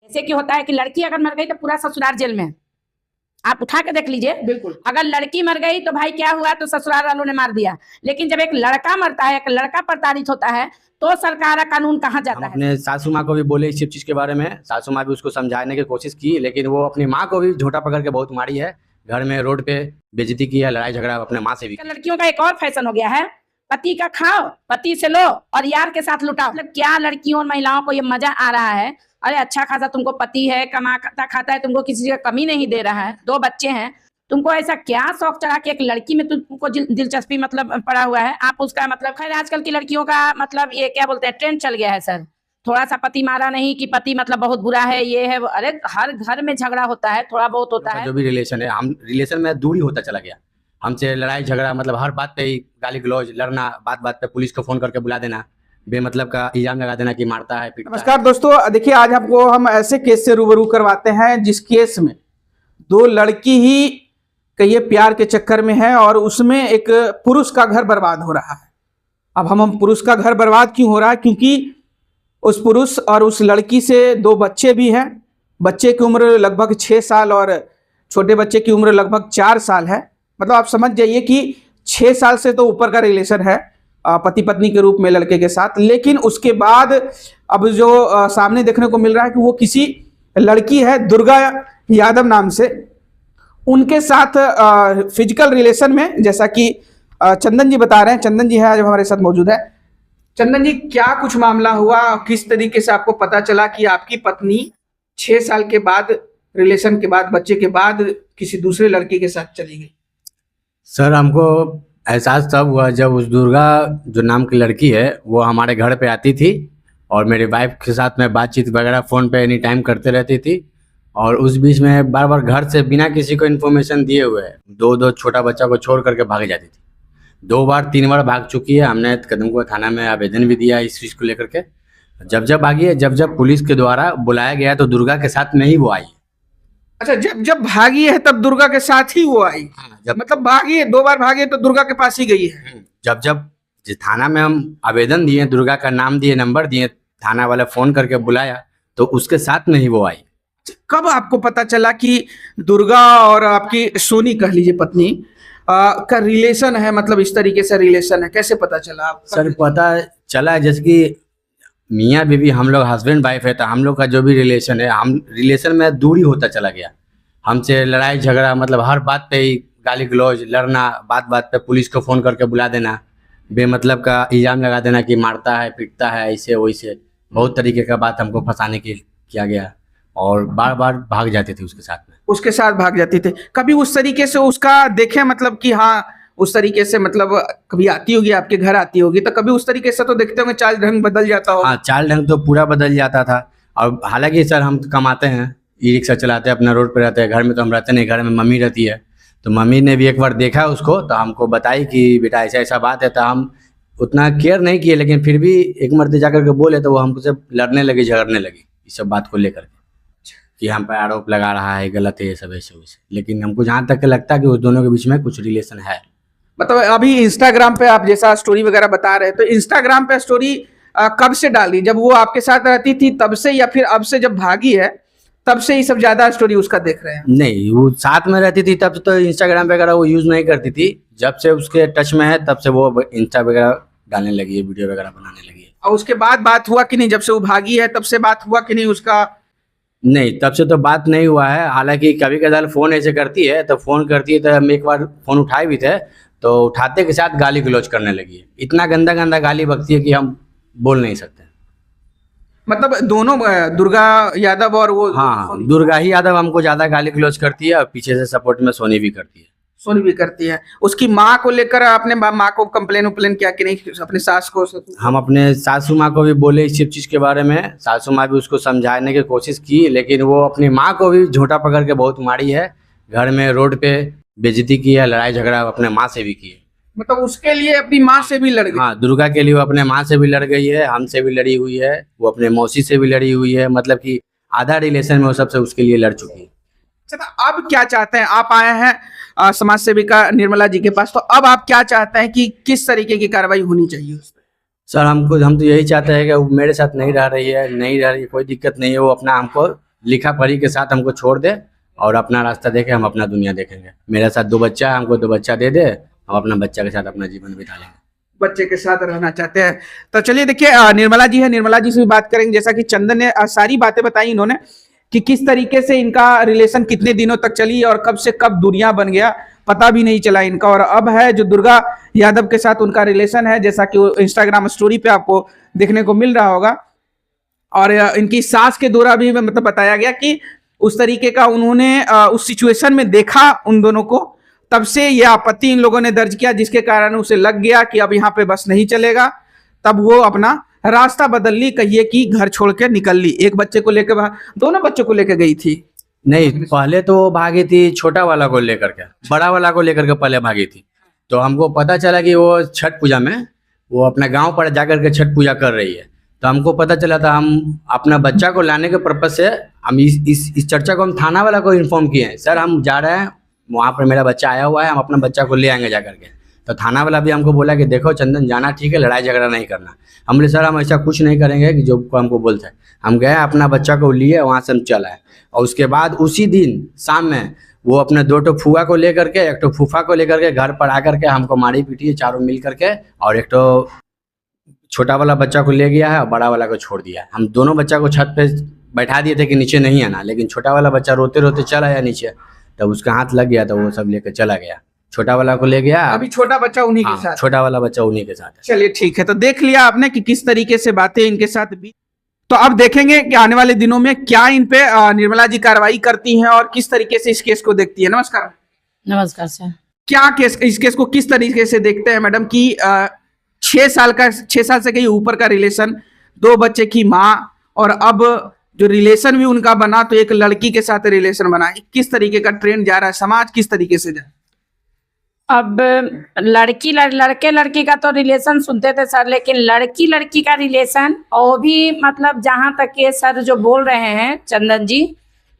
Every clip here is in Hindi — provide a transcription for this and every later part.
ऐसे क्यों होता है कि लड़की अगर मर गई तो पूरा ससुराल जेल में। आप उठा के देख लीजिए, बिल्कुल। अगर लड़की मर गई तो भाई क्या हुआ, तो ससुराल वालों ने मार दिया। लेकिन जब एक लड़का मरता है, एक लड़का प्रताड़ित होता है, तो सरकार का कानून कहाँ जाता है। अपने सासू माँ को भी बोले इस चीज़ के बारे में, सासू माँ भी उसको समझाने की कोशिश की, लेकिन वो अपनी माँ को भी झोटा पकड़ के बहुत मारी है। घर में रोड पे बेइज्जती की है, लड़ाई झगड़ा अपने माँ से भी। लड़कियों का एक और फैशन हो गया है, पति का खाओ, पति से लो और यार के साथ लुटाओ। मतलब क्या लड़कियों और महिलाओं को ये मजा आ रहा है, अरे अच्छा खासा तुमको पति है, कमाता खाता है, तुमको किसी की कमी नहीं दे रहा है, 2 बच्चे हैं, तुमको ऐसा क्या शौक चढ़ा कि एक लड़की में तुमको दिलचस्पी मतलब पड़ा हुआ है। आप उसका मतलब, खैर आजकल की लड़कियों का मतलब ये क्या बोलते हैं, ट्रेंड चल गया है सर। थोड़ा सा पति मारा नहीं कि पति मतलब बहुत बुरा है, ये है, अरे हर घर में झगड़ा होता है, थोड़ा बहुत होता है। जो भी रिलेशन है, हम रिलेशन में दूरी होता चला गया। हमसे लड़ाई झगड़ा मतलब हर बात पे ही गाली गलौज, लड़ना, बात बात पे पुलिस को फोन करके बुला देना, बेमतलब का इल्जाम लगा देना कि मारता है पीटता है। नमस्कार दोस्तों, देखिए आज आपको हम ऐसे केस से रूबरू करवाते हैं जिस केस में 2 लड़की ही कहिए प्यार के चक्कर में है और उसमें एक पुरुष का घर बर्बाद हो रहा है। अब हम पुरुष का घर बर्बाद क्यों हो रहा है, क्योंकि उस पुरुष और उस लड़की से 2 बच्चे भी हैं। बच्चे की उम्र लगभग 6 साल और छोटे बच्चे की उम्र लगभग 4 साल है। मतलब आप समझ जाइए कि 6 साल से तो ऊपर का रिलेशन है पति पत्नी के रूप में लड़के के साथ। लेकिन उसके बाद अब जो सामने देखने को मिल रहा है कि वो किसी लड़की है दुर्गा यादव नाम से, उनके साथ फिजिकल रिलेशन में, जैसा कि चंदन जी बता रहे हैं। चंदन जी है आज हमारे साथ मौजूद है। चंदन जी, क्या कुछ मामला हुआ, किस तरीके से आपको पता चला कि आपकी पत्नी 6 साल के बाद, रिलेशन के बाद, बच्चे के बाद किसी दूसरे लड़के के साथ चली गई? सर, हमको एहसास तब हुआ जब उस दुर्गा जो नाम की लड़की है वो हमारे घर पे आती थी और मेरी वाइफ के साथ में बातचीत वगैरह फ़ोन पे एनी टाइम करते रहती थी। और उस बीच में बार बार घर से बिना किसी को इन्फॉर्मेशन दिए हुए 2 छोटा बच्चा को छोड़ करके भाग जाती थी। 2 बार 3 बार भाग चुकी है। हमने कदमकुआं थाना में आवेदन भी दिया इस चीज़ को लेकर के। जब भागी है, जब पुलिस के द्वारा बुलाया गया तो दुर्गा के साथ में ही वो आई। अच्छा, जब भागी है तब दुर्गा के साथ ही वो आई? मतलब भागी है, 2 बार भागी है तो दुर्गा के पास ही गई है? जब जिस थाना में हम आवेदन दिए, दुर्गा का नाम दिए, नंबर दिए, थाना वाले फ़ोन करके बुलाया तो उसके साथ में ही वो आई। कब आपको पता चला कि दुर्गा और आपकी सोनी कह लीजिए पत्नी का रिलेशन है, मतलब इस तरीके से रिलेशन है, कैसे पता चला आप? सर, पता चला जैसे कि मियाँ बीवी हम लोग हस्बैंड वाइफ है, तो हम लोग का जो भी रिलेशन है, हम रिलेशन में दूरी होता चला गया। हमसे लड़ाई झगड़ा मतलब हर बात पे ही गाली गलौज, लड़ना, बात बात पे पुलिस को फ़ोन करके बुला देना, बेमतलब का इल्ज़ाम लगा देना कि मारता है पीटता है, ऐसे वैसे बहुत तरीके का बात हमको फंसाने की किया गया और बार बार भाग जाते थे उसके साथ में। उसके साथ भाग जाती थे? कभी उस तरीके से उसका देखे, मतलब कि हाँ उस तरीके से, मतलब कभी आती होगी आपके घर, आती होगी तो कभी उस तरीके से तो देखते होंगे चाल ढंग बदल जाता हो? हाँ, चाल ढंग तो पूरा बदल जाता था। और हालांकि सर हम कमाते हैं, ई रिक्शा चलाते हैं, अपना रोड पे रहते हैं, घर में तो हम रहते नहीं, घर में मम्मी रहती है। तो मम्मी ने भी एक बार देखा उसको तो हमको बताई कि बेटा ऐसा ऐसा बात है। तो हम उतना केयर नहीं किए, लेकिन फिर भी एक मर्तबा जा करके बोले तो वो हमसे लड़ने लगी, झगड़ने लगी इस सब बात को लेकर के कि हम पे आरोप लगा रहा है, गलत है ये सब ऐसे वैसे। लेकिन हमको जहाँ तक लगता है कि उस दोनों के बीच में कुछ रिलेशन है। मतलब अभी इंस्टाग्राम पे आप जैसा स्टोरी वगैरह बता रहे हैं, तो इंस्टाग्राम पे स्टोरी कब से डाली? जब वो आपके साथ रहती थी तब से, या फिर अब से जब भागी है तब से ही सब ज्यादा स्टोरी उसका देख रहे हैं? नहीं, वो साथ में रहती थी तब तो इंस्टाग्राम वगैरह वो यूज़ नहीं करती थी। जब से उसके टच में है तब से वो इंस्टा वगैरह डालने लगी है, वीडियो वगैरह बनाने लगी है। और उसके बाद बात हुआ कि नहीं? जब से वो भागी है तब से बात हुआ कि नहीं उसका? नहीं, तब से तो बात नहीं हुआ है। हालांकि कभी कदार फ़ोन ऐसे करती है तो हम एक बार फ़ोन उठाए भी थे तो उठाते के साथ गाली गलौज करने लगी है। इतना गंदा गंदा गाली बकती है कि हम बोल नहीं सकते। मतलब दोनों दुर्गा यादव और वो? हाँ, दुर्गा ही यादव हमको ज़्यादा गाली गलौज करती है और पीछे से सपोर्ट में सोनी भी करती है। सोनी भी करती है। उसकी माँ को लेकर आपने माँ को कंप्लेन उपलेन किया कि नहीं, अपने सास को? हम अपने सासू माँ को भी बोले इस सब चीज़ के बारे में, सासू माँ भी उसको समझाने की कोशिश की, लेकिन वो अपनी माँ को भी झोटा पकड़ के बहुत मारी है। घर में रोड पे बेइज्जती की है, लड़ाई झगड़ा अपने माँ से भी की है। मतलब उसके लिए अपनी माँ से भी लड़ गई? हाँ, दुर्गा के लिए वो अपने माँ से भी लड़ गई है, हमसे भी लड़ी हुई है, वो अपने मौसी से भी लड़ी हुई है। मतलब कि आधा रिलेशन में वो सबसे उसके लिए लड़ चुकी है। अच्छा, अब क्या चाहते हैं आप? आए हैं समाज सेविका निर्मला जी के पास, तो अब आप क्या चाहते हैं कि किस तरीके की कार्रवाई होनी चाहिए उस पर? सर, हम तो यही चाहते हैं कि वो मेरे साथ नहीं रह रही है, कोई दिक्कत नहीं है, वो अपना हमको लिखा पढ़ी के साथ हमको छोड़ दे और अपना रास्ता देखे, हम अपना दुनिया देखेंगे। मेरे साथ 2 बच्चा है, हमको 2 बच्चा दे दे, हम अपना बच्चा के साथ अपना जीवन बिता लेंगे। बच्चे के साथ रहना चाहते हैं। तो चलिए देखिए, निर्मला जी है, निर्मला जी से भी बात करेंगे। जैसा कि चंदन ने सारी बातें बताई इन्होंने कि किस तरीके से इनका रिलेशन कितने दिनों तक चली और कब से कब दुनिया बन गया पता भी नहीं चला इनका। और अब है जो दुर्गा यादव के साथ उनका रिलेशन है, जैसा कि इंस्टाग्राम स्टोरी पे आपको देखने को मिल रहा होगा। और इनकी सास के द्वारा भी मतलब बताया गया कि उस तरीके का उन्होंने उस सिचुएशन में देखा उन दोनों को, तब से यह आपत्ति इन लोगों ने दर्ज किया, जिसके कारण उसे लग गया कि अब यहाँ पे बस नहीं चलेगा। तब वो अपना रास्ता बदल ली, कहिए कि घर छोड़ के निकल ली। एक बच्चे को लेकर, दोनों बच्चों को लेकर गई थी। नहीं, पहले तो वो भागी थी छोटा वाला को लेकर के, बड़ा वाला को लेकर के पहले भागी थी। तो हमको पता चला कि वो छठ पूजा में वो अपने गांव पर जाकर के छठ पूजा कर रही है। तो हमको पता चला था, हम अपना बच्चा को लाने के पर्पज से हम इस चर्चा को हम थाना वाला को इन्फॉर्म किए हैं। सर हम जा रहे हैं वहाँ पर, मेरा बच्चा आया हुआ है, हम अपना बच्चा को ले आएंगे जा करके। तो थाना वाला भी हमको बोला कि देखो चंदन जाना ठीक है, लड़ाई झगड़ा नहीं करना। हम बोले सर हम ऐसा कुछ नहीं करेंगे कि जो हमको बोलते हैं। हम गए, अपना बच्चा को लिए, वहाँ से हम चला है। और उसके बाद उसी दिन शाम में वो अपने 2 फुआ को लेकर के, 1 फूफा को लेकर के घर पर आकर के हमको मारी पीटी चारों मिल करके, और 1 छोटा वाला बच्चा को ले गया है और बड़ा वाला को छोड़ दिया है। हम दोनों बच्चा को छत पे बैठा दिए थे कि नीचे नहीं आना, लेकिन छोटा वाला बच्चा रोते रोते चला आया नीचे। तब उसका हाथ लग गया तो वो सब लेकर चला गया, छोटा वाला को ले गया। अभी छोटा बच्चा उन्हीं के साथ, छोटा वाला बच्चा उन्हीं के साथ है। चलिए ठीक है। तो देख लिया आपने कि किस तरीके से बातें इनके साथ भी। तो अब देखेंगे कि आने वाले दिनों में क्या इन पे निर्मला जी कार्रवाई करती हैं और किस तरीके से इस केस को देखती है। नमस्कार। नमस्कार सर। क्या केस, इस केस को किस तरीके से देखते हैं मैडम कि 6 साल से कहीं ऊपर का रिलेशन, 2 बच्चे की माँ, और अब जो रिलेशन भी उनका बना तो एक लड़की के साथ रिलेशन बना, किस तरीके का ट्रेंड जा रहा है, समाज किस तरीके से जा रहा है? अब लड़के लड़की का तो रिलेशन सुनते थे सर, लेकिन लड़की का रिलेशन, और भी मतलब जहाँ तक ये सर जो बोल रहे हैं चंदन जी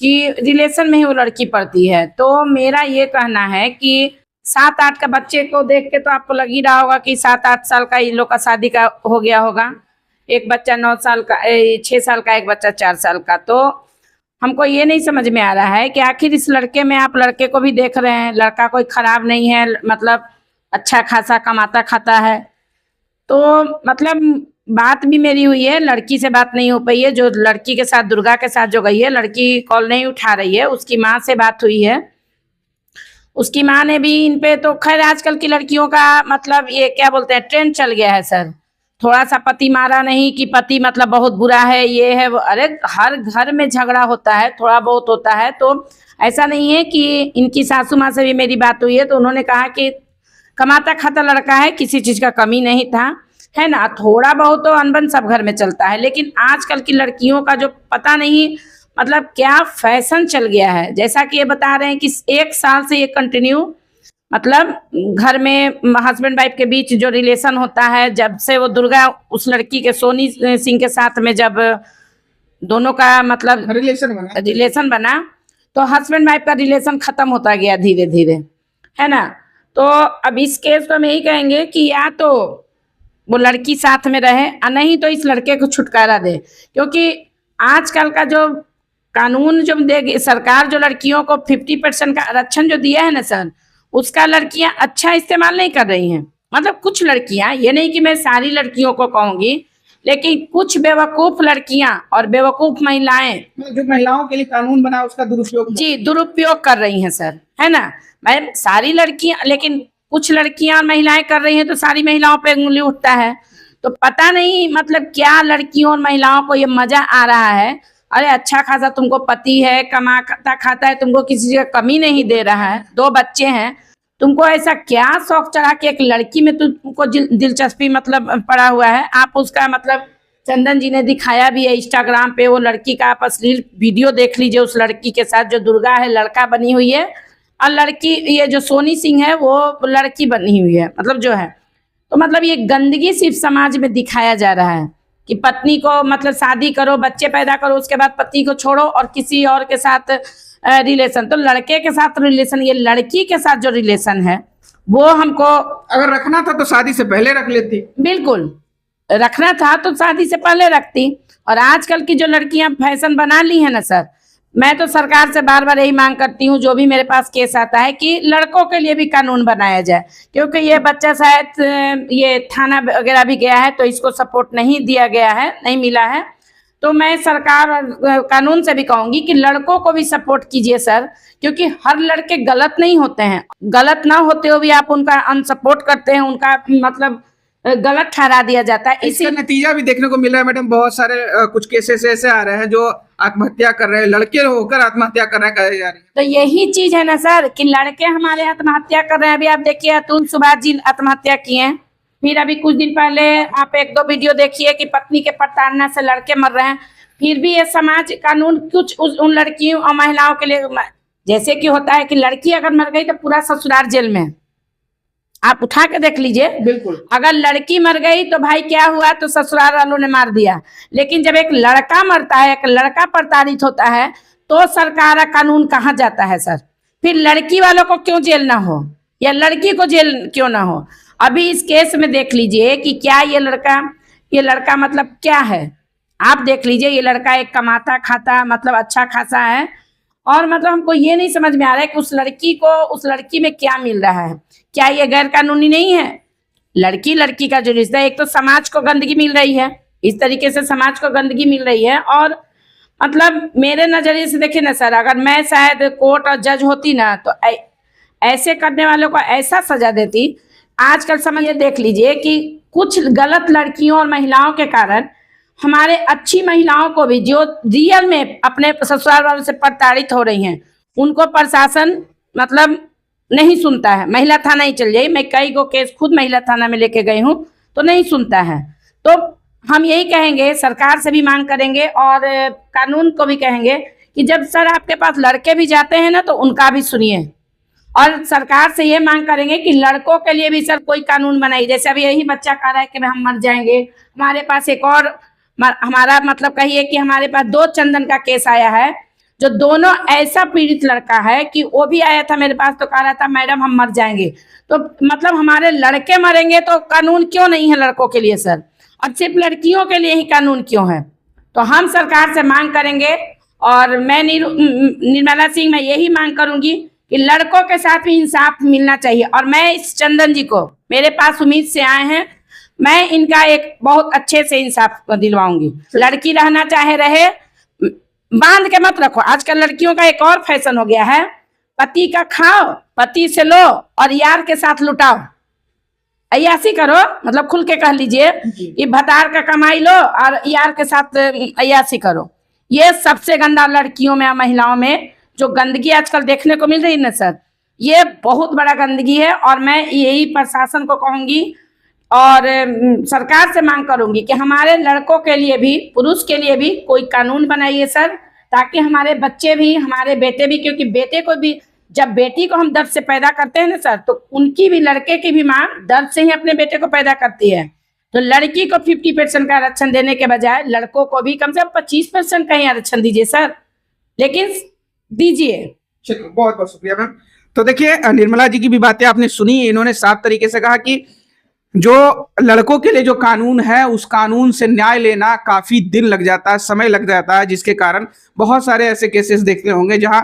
कि रिलेशन में ही वो लड़की पड़ती है, तो मेरा ये कहना है कि 7-8 का बच्चे को देख के तो आपको लग ही रहा होगा कि 7-8 साल का इन लोग का शादी का हो गया होगा। एक बच्चा 9 साल का, 6 साल का, एक बच्चा 4 साल का। तो हमको ये नहीं समझ में आ रहा है कि आखिर इस लड़के में, आप लड़के को भी देख रहे हैं, लड़का कोई खराब नहीं है, मतलब अच्छा खासा कमाता खाता है। तो मतलब बात भी मेरी हुई है, लड़की से बात नहीं हो पाई है। जो लड़की के साथ, दुर्गा के साथ जो गई है, लड़की कॉल नहीं उठा रही है। उसकी माँ से बात हुई है, उसकी माँ ने भी इन पे, तो खैर आजकल की लड़कियों का मतलब ये क्या बोलते हैं, ट्रेंड चल गया है सर। थोड़ा सा पति मारा नहीं कि पति मतलब बहुत बुरा है, ये है वो। अरे हर घर में झगड़ा होता है, थोड़ा बहुत होता है। तो ऐसा नहीं है कि, इनकी सासू माँ से भी मेरी बात हुई है तो उन्होंने कहा कि कमाता खाता लड़का है, किसी चीज़ का कमी नहीं था, है ना। थोड़ा बहुत तो अनबन सब घर में चलता है, लेकिन आजकल की लड़कियों का जो पता नहीं मतलब क्या फैशन चल गया है। जैसा कि ये बता रहे हैं कि 1 साल से ये कंटिन्यू मतलब घर में हस्बैंड वाइफ के बीच जो रिलेशन होता है, जब से वो दुर्गा उस लड़की के सोनी सिंह के साथ में जब दोनों का मतलब रिलेशन बना तो हस्बैंड वाइफ का रिलेशन खत्म होता गया धीरे धीरे, है ना। तो अब इस केस को हम यही कहेंगे कि या तो वो लड़की साथ में रहे, नहीं तो इस लड़के को छुटकारा दे। क्योंकि आजकल का जो कानून जो देगी सरकार, जो लड़कियों को 50% का आरक्षण जो दिया है ना सर, उसका लड़कियां अच्छा इस्तेमाल नहीं कर रही हैं। मतलब कुछ लड़कियां, ये नहीं कि मैं सारी लड़कियों को कहूँगी, लेकिन कुछ बेवकूफ़ लड़कियां और बेवकूफ़ महिलाएं, जो महिलाओं के लिए कानून बना उसका दुरुपयोग, जी दुरुपयोग कर रही हैं सर, है ना। मैं सारी लड़कियां, लेकिन कुछ लड़कियां और महिलाएं कर रही हैं तो सारी महिलाओं पे उंगली उठता है। तो पता नहीं मतलब क्या लड़कियों और महिलाओं को ये मजा आ रहा है। अरे अच्छा खासा तुमको पति है, कमाता खाता है, तुमको किसी चीज़ का कमी नहीं दे रहा है, 2 बच्चे हैं, तुमको ऐसा क्या शौक चढ़ा कि एक लड़की में तुमको दिलचस्पी मतलब पड़ा हुआ है। आप उसका मतलब चंदन जी ने दिखाया भी है इंस्टाग्राम पे, वो लड़की का आप अश्लील वीडियो देख लीजिए उस लड़की के साथ जो दुर्गा है लड़का बनी हुई है, और लड़की ये जो सोनी सिंह है वो लड़की बनी हुई है, मतलब जो है। तो मतलब ये गंदगी सिर्फ समाज में दिखाया जा रहा है कि पत्नी को मतलब शादी करो, बच्चे पैदा करो, उसके बाद पति को छोड़ो और किसी और के साथ रिलेशन। तो लड़के के साथ रिलेशन, ये लड़की के साथ जो रिलेशन है वो हमको अगर रखना था तो शादी से पहले रख लेती। बिल्कुल, रखना था तो शादी से पहले रखती। और आजकल की जो लड़कियां फैशन बना ली है ना सर, मैं तो सरकार से बार बार यही मांग करती हूँ, जो भी मेरे पास केस आता है, कि लड़कों के लिए भी कानून बनाया जाए, क्योंकि ये बच्चा शायद ये थाना वगैरह भी गया है तो इसको सपोर्ट नहीं दिया गया है, नहीं मिला है। तो मैं सरकार और कानून से भी कहूंगी कि लड़कों को भी सपोर्ट कीजिए सर, क्योंकि हर लड़के गलत नहीं होते हैं। गलत ना होते हुए भी आप उनका अनसपोर्ट करते हैं, उनका मतलब गलत ठहरा दिया जाता है। इसका नतीजा भी देखने को मिल रहा है मैडम, बहुत सारे कुछ केसेस ऐसे आ रहे हैं जो आत्महत्या कर रहे हैं, लड़के होकर आत्महत्या कर रहे हैं, कहे जा रही है। तो यही चीज है ना सर कि लड़के हमारे आत्महत्या कर रहे हैं। अभी आप देखिए अतुल सुभाष जी आत्महत्या किए हैं, फिर अभी कुछ दिन पहले आप 1-2 वीडियो देखिए कि पत्नी के प्रताड़ना से लड़के मर रहे हैं। फिर भी ये समाज कानून कुछ उन लड़कियों और महिलाओं के लिए, जैसे कि होता है कि लड़की अगर मर गई तो पूरा ससुराल जेल में, आप उठा के देख लीजिए। बिल्कुल। अगर लड़की मर गई तो भाई क्या हुआ, तो ससुराल वालों ने मार दिया। लेकिन जब एक लड़का मरता है, एक लड़का प्रताड़ित होता है, तो सरकार का कानून कहाँ जाता है सर? फिर लड़की वालों को क्यों जेल ना हो, या लड़की को जेल क्यों ना हो? अभी इस केस में देख लीजिए कि क्या ये लड़का मतलब क्या है। आप देख लीजिए, ये लड़का एक कमाता खाता मतलब अच्छा खासा है, और मतलब हमको ये नहीं समझ में आ रहा है कि उस लड़की में क्या मिल रहा है। क्या ये गैर कानूनी नहीं है? लड़की का जो रिश्ता है, एक तो समाज को गंदगी मिल रही है, इस तरीके से समाज को गंदगी मिल रही है। और मतलब मेरे नजरिए से देखिए ना सर, अगर मैं शायद कोर्ट और जज होती ना तो ऐसे करने वालों को ऐसा सजा देती। आजकल समझिए, देख लीजिए कि कुछ गलत लड़कियों और महिलाओं के कारण हमारे अच्छी महिलाओं को भी, जो रियल में अपने ससुराल वालों से प्रताड़ित हो रही हैं, उनको प्रशासन मतलब नहीं सुनता है। महिला थाना ही चल जाइए, मैं कई गो केस खुद महिला थाना में लेके गई हूँ, तो नहीं सुनता है। तो हम यही कहेंगे, सरकार से भी मांग करेंगे और कानून को भी कहेंगे कि जब सर आपके पास लड़के भी जाते हैं ना, तो उनका भी सुनिए। और सरकार से ये मांग करेंगे कि लड़कों के लिए भी सर कोई कानून बनाइए। जैसे अभी यही बच्चा कह रहा है कि हम मर जाएंगे, हमारे पास एक और हमारा मतलब कहिए कि हमारे पास 2 चंदन का केस आया है, जो दोनों ऐसा पीड़ित लड़का है कि वो भी आया था मेरे पास, तो कह रहा था मैडम हम मर जाएंगे। तो मतलब हमारे लड़के मरेंगे तो कानून क्यों नहीं है लड़कों के लिए सर, और सिर्फ लड़कियों के लिए ही कानून क्यों है? तो हम सरकार से मांग करेंगे, और मैं निर्मला सिंह मैं यही मांग करूंगी कि लड़कों के साथ भी इंसाफ मिलना चाहिए। और मैं इस चंदन जी को, मेरे पास उम्मीद से आए हैं, मैं इनका एक बहुत अच्छे से इंसाफ दिलवाऊंगी। लड़की रहना चाहे रहे, बांध के मत रखो। आजकल लड़कियों का एक और फैशन हो गया है, पति का खाओ, पति से लो और यार के साथ लुटाओ, अय्यासी करो। मतलब खुल के कह लीजिए कि भतार का कमाई लो और यार के साथ अय्यासी करो। ये सबसे गंदा लड़कियों में, महिलाओं में जो गंदगी आजकल देखने को मिल रही है ना सर, ये बहुत बड़ा गंदगी है। और मैं यही प्रशासन को कहूंगी और सरकार से मांग करूंगी कि हमारे लड़कों के लिए भी, पुरुष के लिए भी कोई कानून बनाइए सर, ताकि हमारे बच्चे भी, हमारे बेटे भी, क्योंकि बेटे को भी, जब बेटी को हम दर्द से पैदा करते हैं ना सर, तो उनकी भी, लड़के की भी माँ दर्द से ही अपने बेटे को पैदा करती है। तो लड़की को 50% का आरक्षण देने के बजाय लड़कों को भी कम से कम 25% का ही आरक्षण दीजिए सर, लेकिन दीजिए। चलिए, बहुत बहुत शुक्रिया मैम। तो देखिए, निर्मला जी की भी बातें आपने सुनी। इन्होंने साफ तरीके से कहा कि जो लड़कों के लिए जो कानून है, उस कानून से न्याय लेना काफी दिन लग जाता है, समय लग जाता है, जिसके कारण बहुत सारे ऐसे केसेस देखते होंगे जहां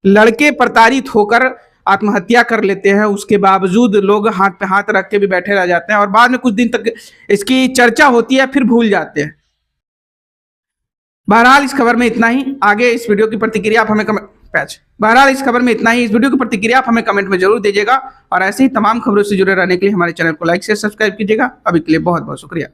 लड़के प्रताड़ित होकर आत्महत्या कर लेते हैं, उसके बावजूद लोग हाथ पे हाथ रख के भी बैठे रह जाते हैं और बाद में कुछ दिन तक इसकी चर्चा होती है, फिर भूल जाते हैं। बहरहाल इस खबर में इतना ही। आगे इस वीडियो की प्रतिक्रिया आप हमें बहरहाल इस खबर में इतना ही। इस वीडियो की प्रतिक्रिया आप हमें कमेंट में जरूर दीजिएगा और ऐसे ही तमाम खबरों से जुड़े रहने के लिए हमारे चैनल को लाइक से सब्सक्राइब कीजिएगा। अभी के लिए बहुत बहुत शुक्रिया।